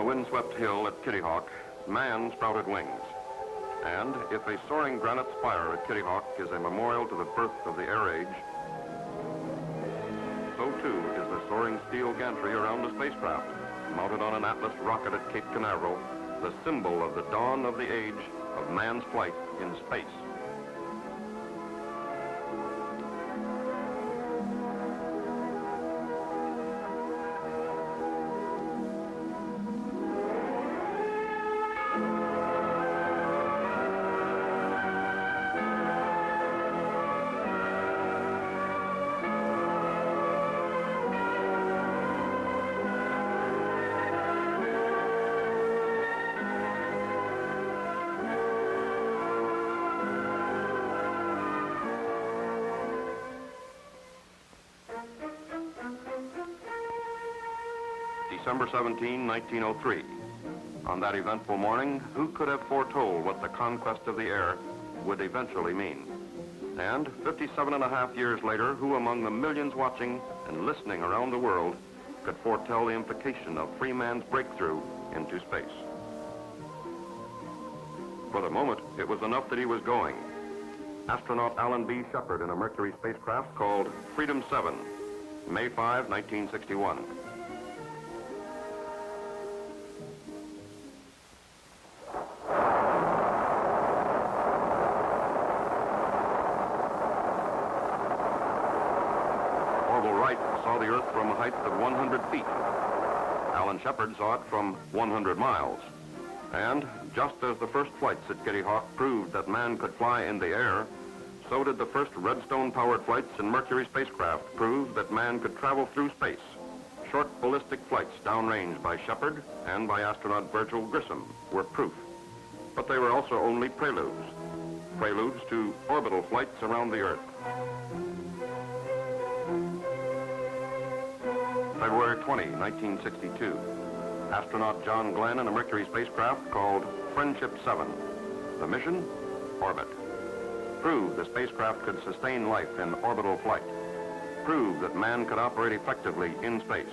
windswept hill at Kitty Hawk, man sprouted wings. And if a soaring granite spire at Kitty Hawk is a memorial to the birth of the air age, so too is the soaring steel gantry around the spacecraft, mounted on an Atlas rocket at Cape Canaveral, the symbol of the dawn of the age of man's flight in space. December 17, 1903. On that eventful morning, who could have foretold what the conquest of the air would eventually mean? And 57.5 years later, who among the millions watching and listening around the world could foretell the implication of free man's breakthrough into space? For the moment, it was enough that he was going. Astronaut Alan B. Shepard in a Mercury spacecraft called Freedom 7, May 5, 1961. Saw the Earth from a height of 100 feet. Alan Shepard saw it from 100 miles. And just as the first flights at Kitty Hawk proved that man could fly in the air, so did the first Redstone-powered flights in Mercury spacecraft prove that man could travel through space. Short ballistic flights downrange by Shepard and by astronaut Virgil Grissom were proof. But they were also only preludes to orbital flights around the Earth. February 20, 1962. Astronaut John Glenn in a Mercury spacecraft called Friendship 7. The mission? Orbit. Proved the spacecraft could sustain life in orbital flight. Proved that man could operate effectively in space.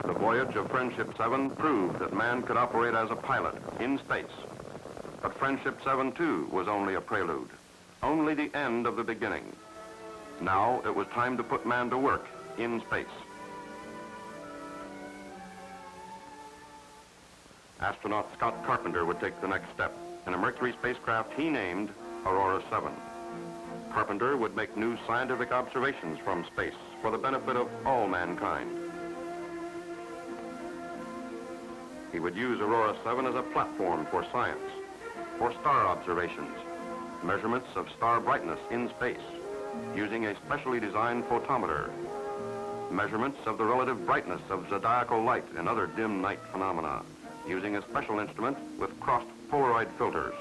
The voyage of Friendship 7 proved that man could operate as a pilot in space. But Friendship 7, too, was only a prelude, only the end of the beginning. Now it was time to put man to work in space. Astronaut Scott Carpenter would take the next step in a Mercury spacecraft he named Aurora 7. Carpenter would make new scientific observations from space for the benefit of all mankind. He would use Aurora 7 as a platform for science, for star observations, measurements of star brightness in space, using a specially designed photometer, measurements of the relative brightness of zodiacal light and other dim night phenomena, using a special instrument with crossed Polaroid filters.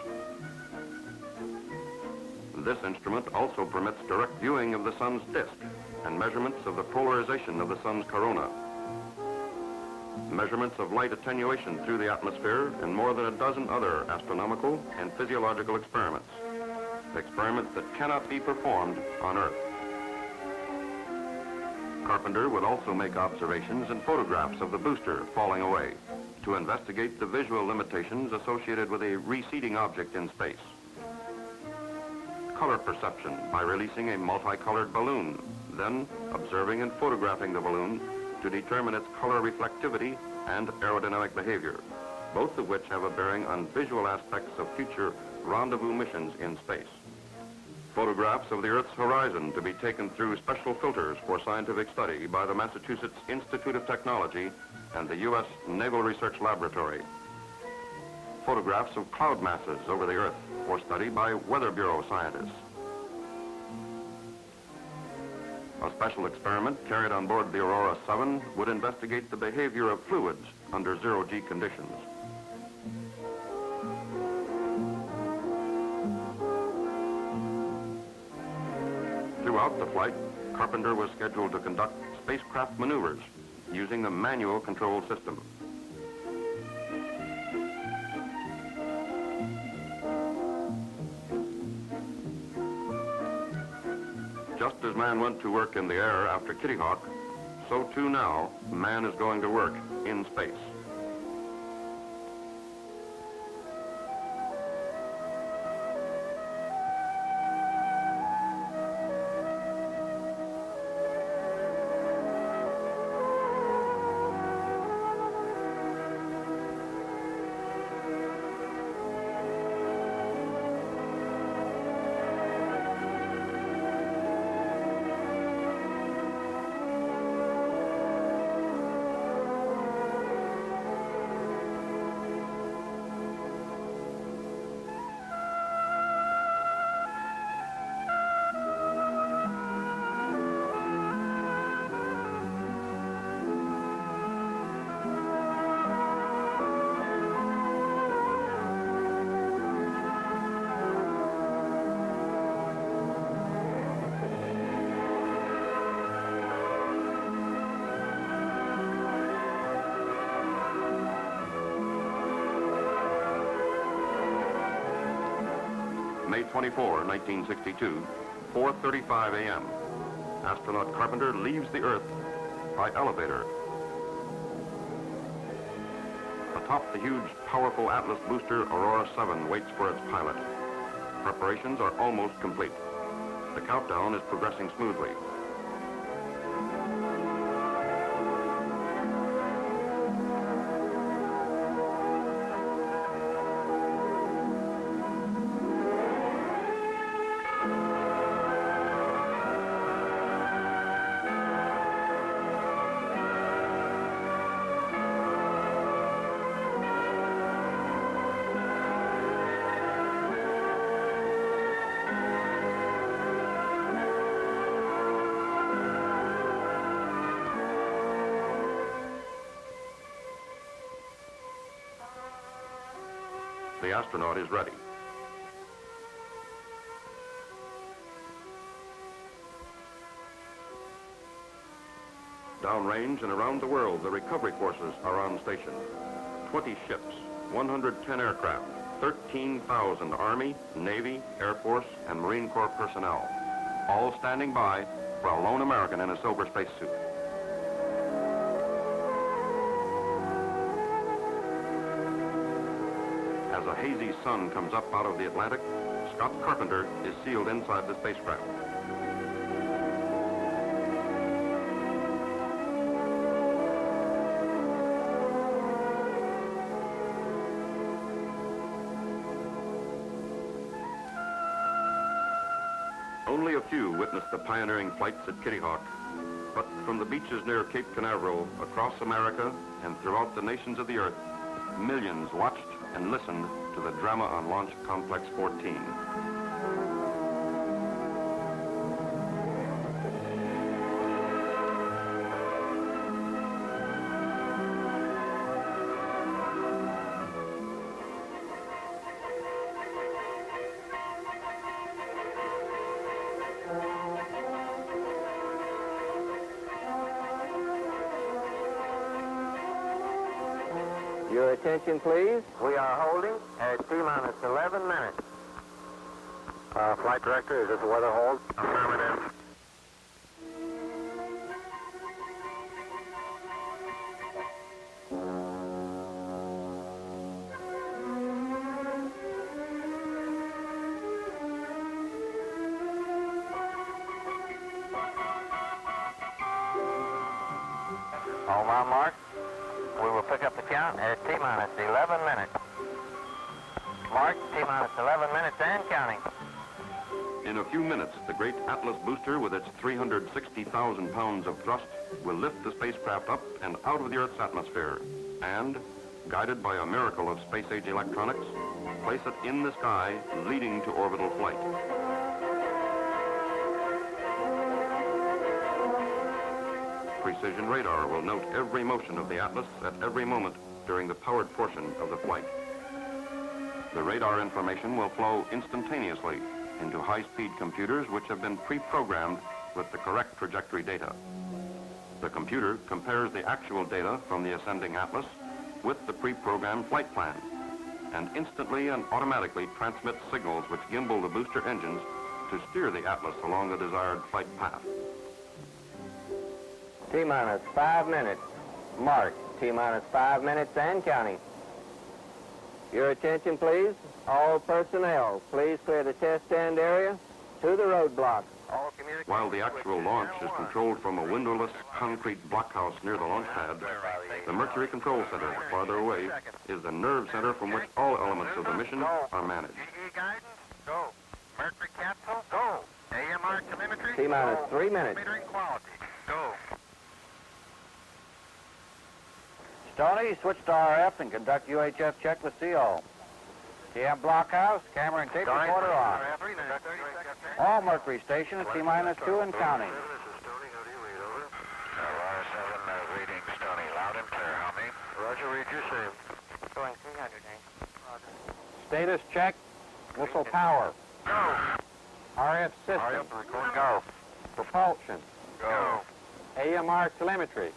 This instrument also permits direct viewing of the sun's disk and measurements of the polarization of the sun's corona. Measurements of light attenuation through the atmosphere, and more than a dozen other astronomical and physiological experiments that cannot be performed on Earth. Carpenter would also make observations and photographs of the booster falling away to investigate the visual limitations associated with a receding object in space. Color perception by releasing a multicolored balloon, then observing and photographing the balloon to determine its color reflectivity and aerodynamic behavior, both of which have a bearing on visual aspects of future rendezvous missions in space. Photographs of the Earth's horizon to be taken through special filters for scientific study by the Massachusetts Institute of Technology and the U.S. Naval Research Laboratory. Photographs of cloud masses over the Earth for study by Weather Bureau scientists. A special experiment carried on board the Aurora 7 would investigate the behavior of fluids under zero-G conditions. Throughout the flight, Carpenter was scheduled to conduct spacecraft maneuvers using the manual control system. Just as man went to work in the air after Kitty Hawk, so too now, man is going to work in space. May 24, 1962, 4:35 a.m. Astronaut Carpenter leaves the Earth by elevator. Atop the huge, powerful Atlas booster, Aurora 7 waits for its pilot. Preparations are almost complete. The countdown is progressing smoothly. The astronaut is ready. Downrange and around the world, the recovery forces are on station. 20 ships, 110 aircraft, 13,000 Army, Navy, Air Force, and Marine Corps personnel, all standing by for a lone American in a silver spacesuit. As a hazy sun comes up out of the Atlantic, Scott Carpenter is sealed inside the spacecraft. Only a few witnessed the pioneering flights at Kitty Hawk, but from the beaches near Cape Canaveral, across America, and throughout the nations of the Earth, millions watched and listened to the drama on Launch Complex 14. Your attention, please. We are holding at T-minus 11 minutes. Flight director, is this a weather hold? Affirmative. All my mark. We will pick up the count at T-minus 11 minutes. Mark, T-minus 11 minutes and counting. In a few minutes, the great Atlas booster with its 360,000 pounds of thrust will lift the spacecraft up and out of the Earth's atmosphere and, guided by a miracle of space-age electronics, place it in the sky, leading to orbital flight. Precision radar will note every motion of the Atlas at every moment during the powered portion of the flight. The radar information will flow instantaneously into high-speed computers which have been pre-programmed with the correct trajectory data. The computer compares the actual data from the ascending Atlas with the pre-programmed flight plan and instantly and automatically transmits signals which gimbal the booster engines to steer the Atlas along the desired flight path. T-minus 5 minutes. Mark, T-minus 5 minutes and counting. Your attention, please. All personnel, please clear the test stand area to the roadblock. While the actual launch is controlled from a windowless concrete blockhouse near the launch pad, the Mercury Control Center, farther away, is the nerve center from which all elements of the mission are managed. Guidance, go. Mercury capsule, go. AMR telemetry, T-minus 3 minutes. Metering quality, go. Stoney, switch to RF and conduct UHF check with CO. TM blockhouse, camera and tape recorder on. All Mercury stations, T-minus 2 and counting. This is Stoney, how do you read, over? Aurora 7, reading Stoney, loud and clear, how me? Roger, read your same. Going 300, Roger. Status check, missile power. Go. RF system. RF, go. Propulsion. Go. AMR telemetry.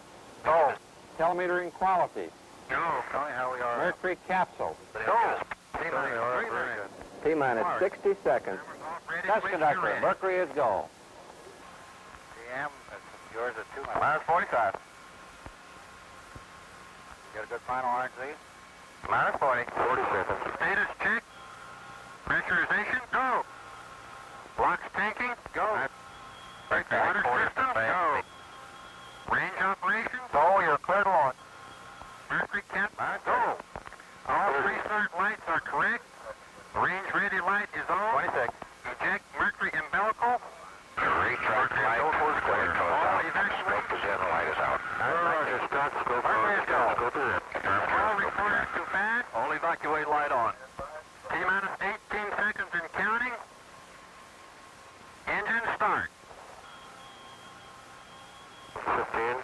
Go. Telemetering quality. Go. Tell me how we are. Mercury capsule. Go. T-minus 60 seconds. Test conductor, Mercury is go. TM, yours at 2 minutes. Minus 45. Get a good final RNC? Minus 40. 40 seconds. Status check. Pressurization, go. Blocks tanking, go. Water system, go. Range operations, go. You're clear to launch. Mercury cap, go. All three start lights are correct. Range ready light is on. 26. Eject Mercury umbilical. Recharge light is clear. All evacuate. Scope light is out. Roger, Scott, scope is go. Scope is in. All reporters to pad. All evacuate light on. T-minus 18 seconds and counting. Engine start. 15.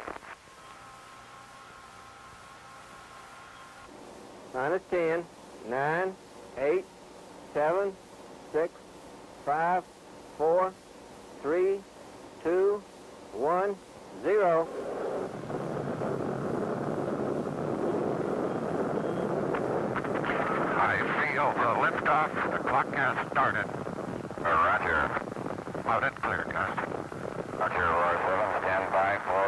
Minus 10, 9, 8, 7, 6, 5, 4, 3, 2, 1, 0. I feel the liftoff. The clock has started. Roger. Loud and clear, Gus. Roger, Aurora 7, stand by for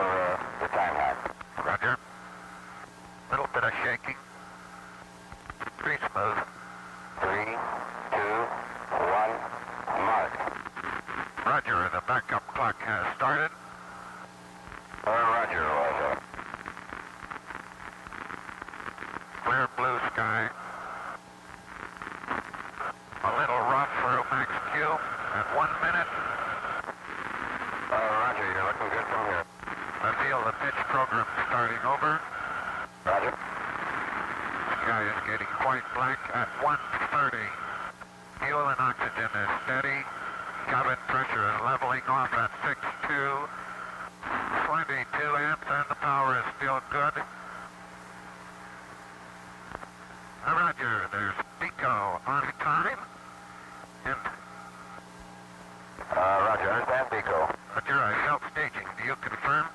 the time hack. Roger. Little bit of shaking. Pretty smooth. 3, 2, 1, mark. Roger, the backup clock has started. Roger, Roger. Clear blue sky. A little rough for max Q at 1 minute. Roger, you're looking good from here. I feel the pitch program starting over. Roger. Sky is getting quite black at 1:30. Fuel and oxygen is steady. Cabin pressure is leveling off at 6.2. 22 amps and the power is still good. Roger, there's Pico on time. And Roger, understand Pico. Roger, I felt staging. Do you confirm?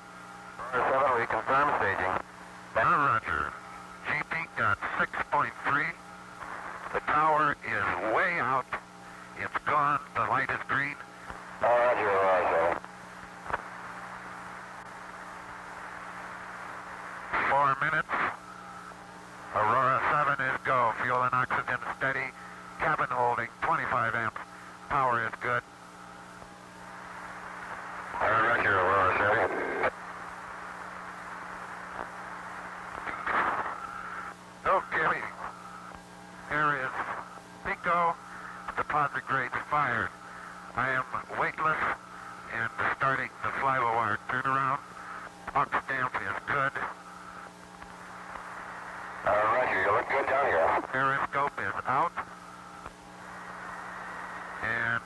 7, we confirm staging. Roger. GP got 6.3. The tower is way out. It's gone. The light is green. Roger, Roger. 4 minutes. Aurora 7 is go. Fuel and oxygen steady. Cabin holding 25 amps. Power is good. Roger, Aurora 7. Okay. Here is Pico. Deposit grade fired. I am weightless and starting the fly-by-wire turnaround. Ox damp is good. Roger, you look good down here. Periscope is out. And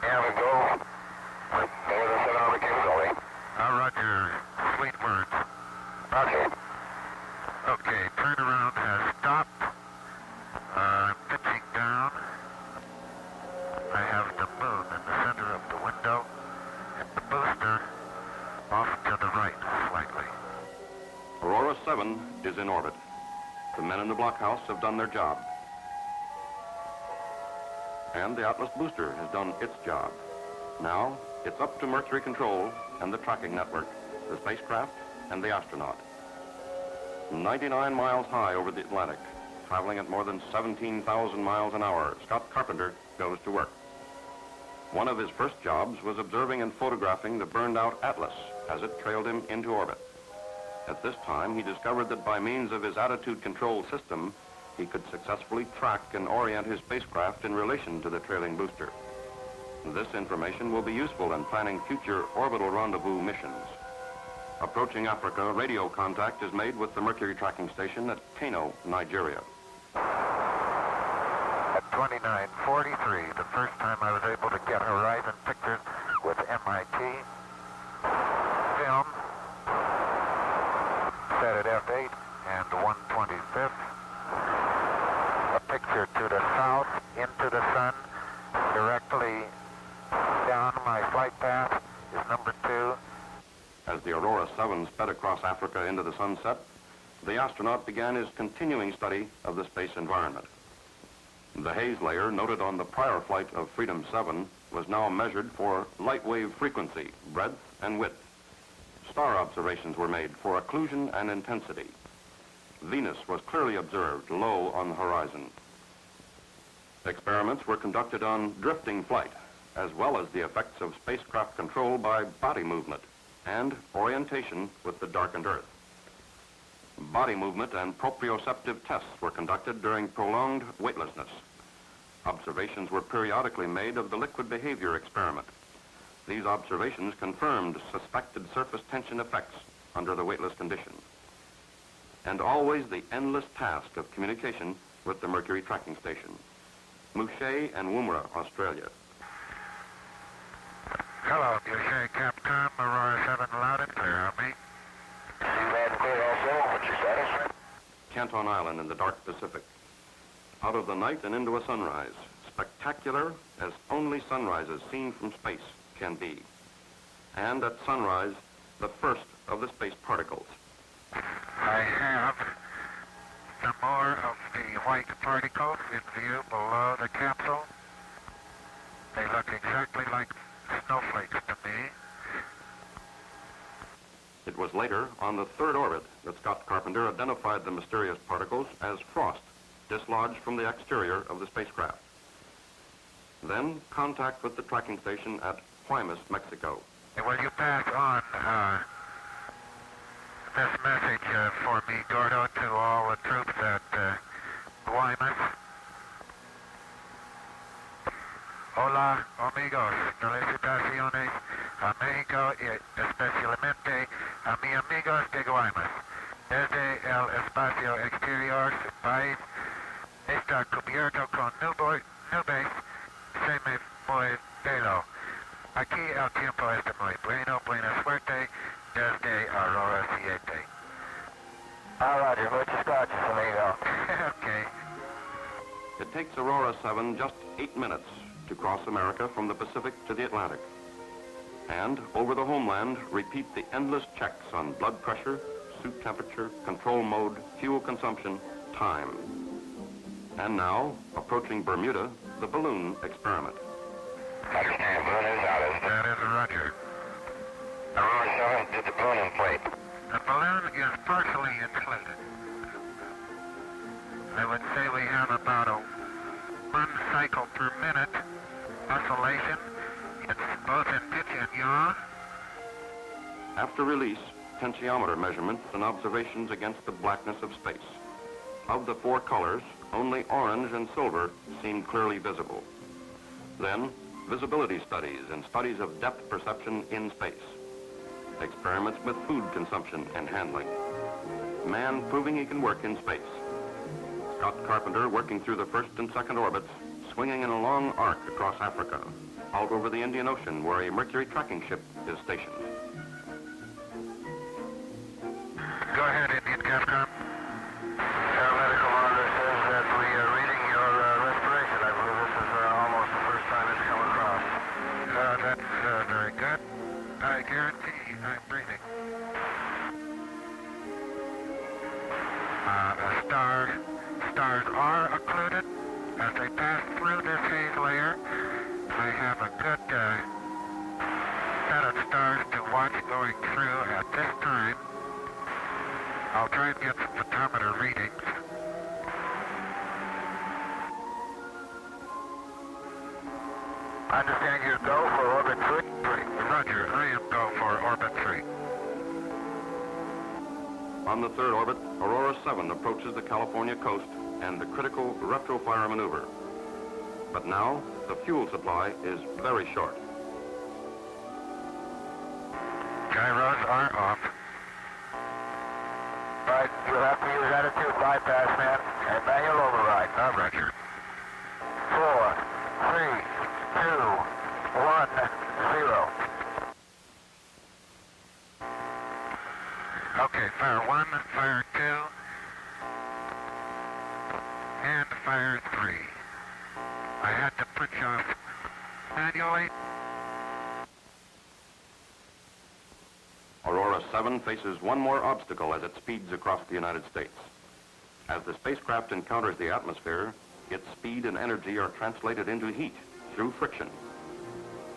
we go. There was a 7 over capability. Roger, sweet words. Roger. Okay, turnaround has stopped. Pitching down. I have the moon in the center of the window and the booster off to the right slightly. Aurora 7 is in orbit. The men in the blockhouse have done their job. And the Atlas booster has done its job. Now, it's up to Mercury Control and the tracking network, the spacecraft and the astronaut. 99 miles high over the Atlantic, traveling at more than 17,000 miles an hour, Scott Carpenter goes to work. One of his first jobs was observing and photographing the burned-out Atlas as it trailed him into orbit. At this time, he discovered that by means of his attitude control system, he could successfully track and orient his spacecraft in relation to the trailing booster. This information will be useful in planning future orbital rendezvous missions. Approaching Africa, radio contact is made with the Mercury tracking station at Kano, Nigeria. At 29:43, the first time I was able to get horizon pictures with MIT film, set at f8 and 1/25. A picture to the south, into the sun, directly down my flight path is number 2. As the Aurora 7 sped across Africa into the sunset, the astronaut began his continuing study of the space environment. The haze layer noted on the prior flight of Freedom 7 was now measured for light wave frequency, breadth, and width. Star observations were made for occlusion and intensity. Venus was clearly observed low on the horizon. Experiments were conducted on drifting flight, as well as the effects of spacecraft control by body movement and orientation with the darkened Earth. Body movement and proprioceptive tests were conducted during prolonged weightlessness. Observations were periodically made of the liquid behavior experiment. These observations confirmed suspected surface tension effects under the weightless condition. And always the endless task of communication with the Mercury tracking station. Mouchet and Woomera, Australia. Hello, Mouchet, Capcom, Aurora 7, loud and clear on me. Loud and clear also, what's your status? Canton Island in the dark Pacific. Out of the night and into a sunrise, spectacular as only sunrises seen from space can be. And at sunrise, the first of the space particles. I have some more of the white particles in view below the capsule. They look exactly like snowflakes to me. It was later, on the third orbit, that Scott Carpenter identified the mysterious particles as frost, dislodged from the exterior of the spacecraft. Then, contact with the tracking station at Guaymas, Mexico. Will you pass on this message for me, Gordo, to all the troops at Guaymas? Hola, amigos. Felicitaciones a México y especialmente a mis amigos de Guaymas. Desde el espacio exterior, su país está cubierto con nubes. Se me fue pelo. Aquí el tiempo está muy bueno. Buena suerte desde Aurora 7. Roger, muchas gracias, amigo. Okay. It takes Aurora 7 just 8 minutes to cross America from the Pacific to the Atlantic. And over the homeland, repeat the endless checks on blood pressure, suit temperature, control mode, fuel consumption, time. And now, approaching Bermuda, the balloon experiment. Understand, balloon is out, isn't it? That is Roger. Aurora 7, did the balloon inflate? The balloon is partially inflated. I would say we have about a 1 cycle per minute oscillation. It's both in pitch and yaw. After release, tensiometer measurements and observations against the blackness of space. Of the 4 colors, only orange and silver seemed clearly visible. Then, visibility studies and studies of depth perception in space. Experiments with food consumption and handling. Man proving he can work in space. Scott Carpenter working through the first and second orbits, swinging in a long arc across Africa, out over the Indian Ocean where a Mercury tracking ship is stationed. Go ahead, Indian Capcom. Our medical monitor says that we are reading your respiration. I believe this is almost the first time it's come across. That's very good. I guarantee I'm breathing. The stars are occluded. As they pass through this haze layer, I have a good set of stars to watch going through at this time. I'll try and get some photometer readings. I understand you go for orbit 3. Roger, I am go for orbit 3. On the third orbit, Aurora 7 approaches the California coast and the critical retrofire maneuver. But now, the fuel supply is very short. Gyros are off. Right, you'll have to use attitude bypass, man, and manual override. Roger. 4, 3, 2, 1, 0. Okay, fire 1, fire 2, and fire 3. I had to punch off manually. Aurora 7 faces one more obstacle as it speeds across the United States. As the spacecraft encounters the atmosphere, its speed and energy are translated into heat through friction.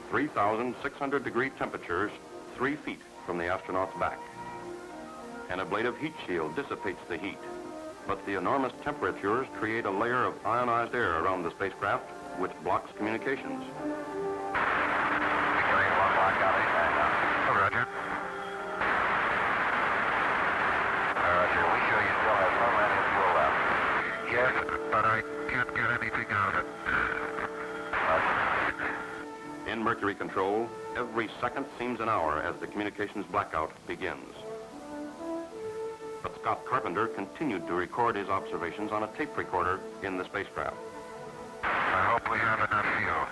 3,600 degree temperatures 3 feet from the astronaut's back. An ablative heat shield dissipates the heat, but the enormous temperatures create a layer of ionized air around the spacecraft, which blocks communications. Roger. Roger, we show you still have some landing fuel left. Yes, but I can't get anything out of it. In Mercury control, every second seems an hour as the communications blackout begins. But Scott Carpenter continued to record his observations on a tape recorder in the spacecraft. I hope we have enough fuel.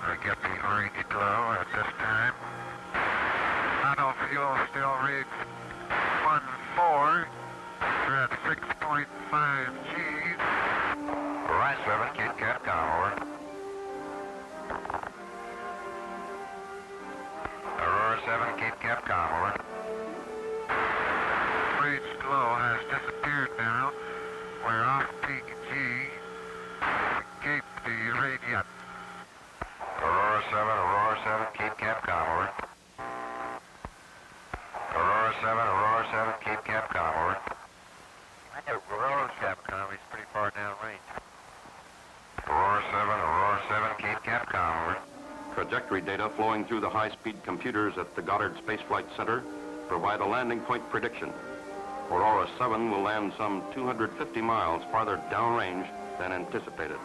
I get the orange glow at this time. Tunnel fuel still reads 1.4. We're at 6.5 Gs. Right, 7, Cape Canaveral, over. Aurora 7, Cape Canaveral, over. Orange glow has disappeared now. We're off peak G. Cape the radiant. Aurora 7, Cape Canaveral. Aurora 7, Cape Canaveral. Aurora Capcom is pretty far downrange. Aurora 7, Cape Canaveral. Trajectory data flowing through the high-speed computers at the Goddard Spaceflight Center provide a landing point prediction. Aurora 7 will land some 250 miles farther downrange than anticipated.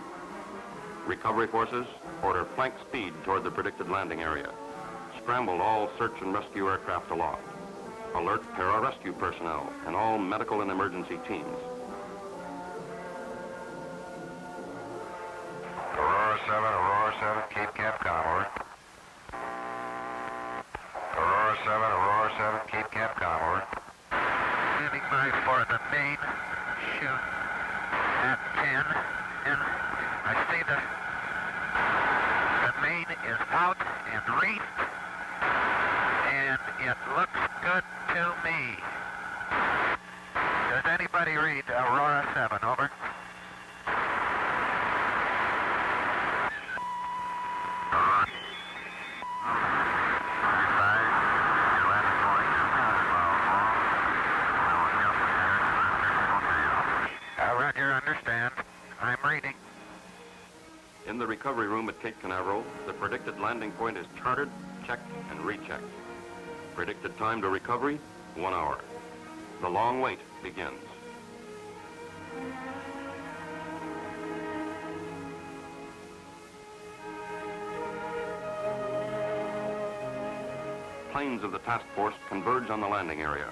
Recovery forces order flank speed toward the predicted landing area. Scramble all search and rescue aircraft aloft. Alert pararescue personnel and all medical and emergency teams. Aurora 7, Cape Canaveral. Aurora 7, Cape Canaveral. Standing by for the main chute at 10. And I see the main is out and reached. And it looks good to me. Does anybody read Aurora 7, over? Roger, understand. I'm reading. In the recovery room at Cape Canaveral, the predicted landing point is charted, checked, and rechecked. Predicted time to recovery, 1 hour. The long wait begins. Planes of the task force converge on the landing area.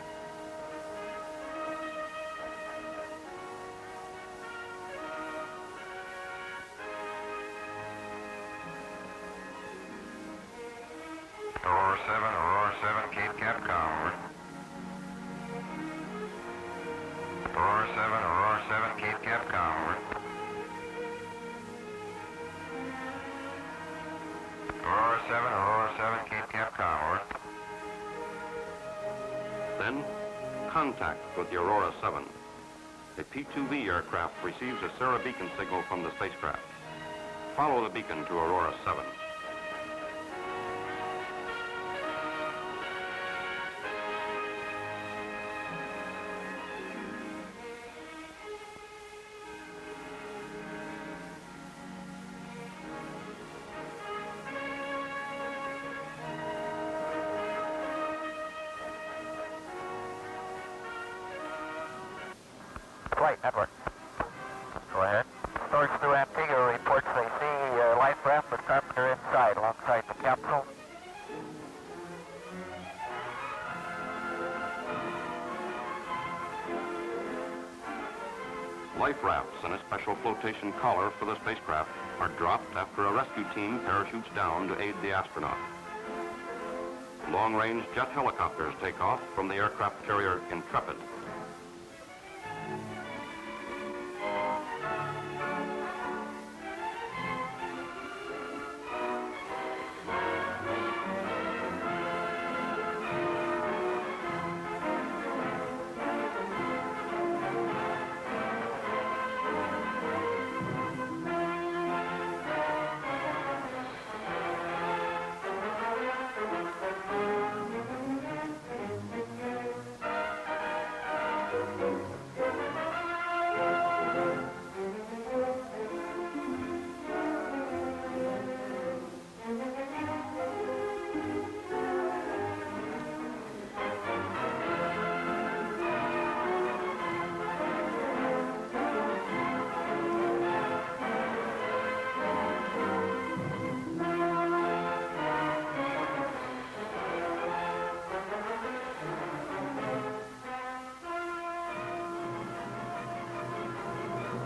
Aurora 7, Cape Canaveral. Aurora 7, Cape Canaveral. Aurora 7, Cape Canaveral. Then, contact with the Aurora 7. A P-2V aircraft receives a Sarah beacon signal from the spacecraft. Follow the beacon to Aurora 7. Flight network. Go ahead. Source through Antigua reports they see life raft with Carpenter inside, alongside the capsule. Life rafts and a special flotation collar for the spacecraft are dropped after a rescue team parachutes down to aid the astronaut. Long-range jet helicopters take off from the aircraft carrier Intrepid.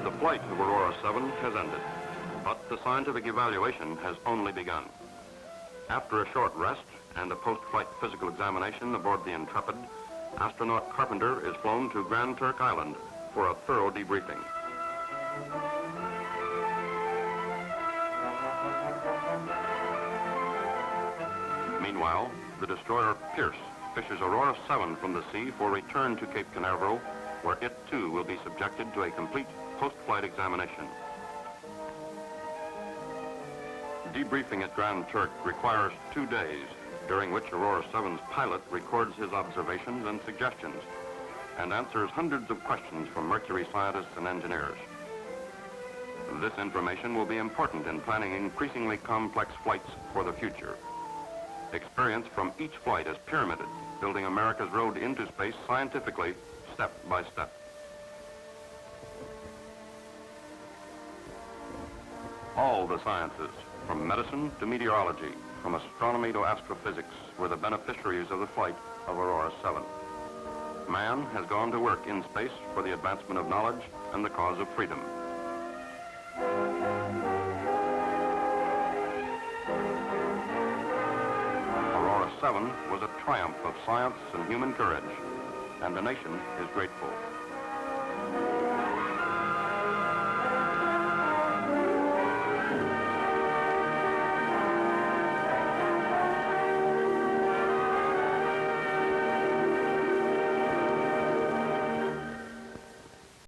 The flight of Aurora 7 has ended, but the scientific evaluation has only begun. After a short rest and a post-flight physical examination aboard the Intrepid, astronaut Carpenter is flown to Grand Turk Island for a thorough debriefing. Meanwhile, the destroyer Pierce fishes Aurora 7 from the sea for return to Cape Canaveral, where it too will be subjected to a complete post-flight examination. Debriefing at Grand Turk requires 2 days, during which Aurora 7's pilot records his observations and suggestions and answers hundreds of questions from Mercury scientists and engineers. This information will be important in planning increasingly complex flights for the future. Experience from each flight is pyramided, building America's road into space scientifically, step by step. All the sciences, from medicine to meteorology, from astronomy to astrophysics, were the beneficiaries of the flight of Aurora 7. Man has gone to work in space for the advancement of knowledge and the cause of freedom. Aurora 7 was a triumph of science and human courage, and the nation is grateful.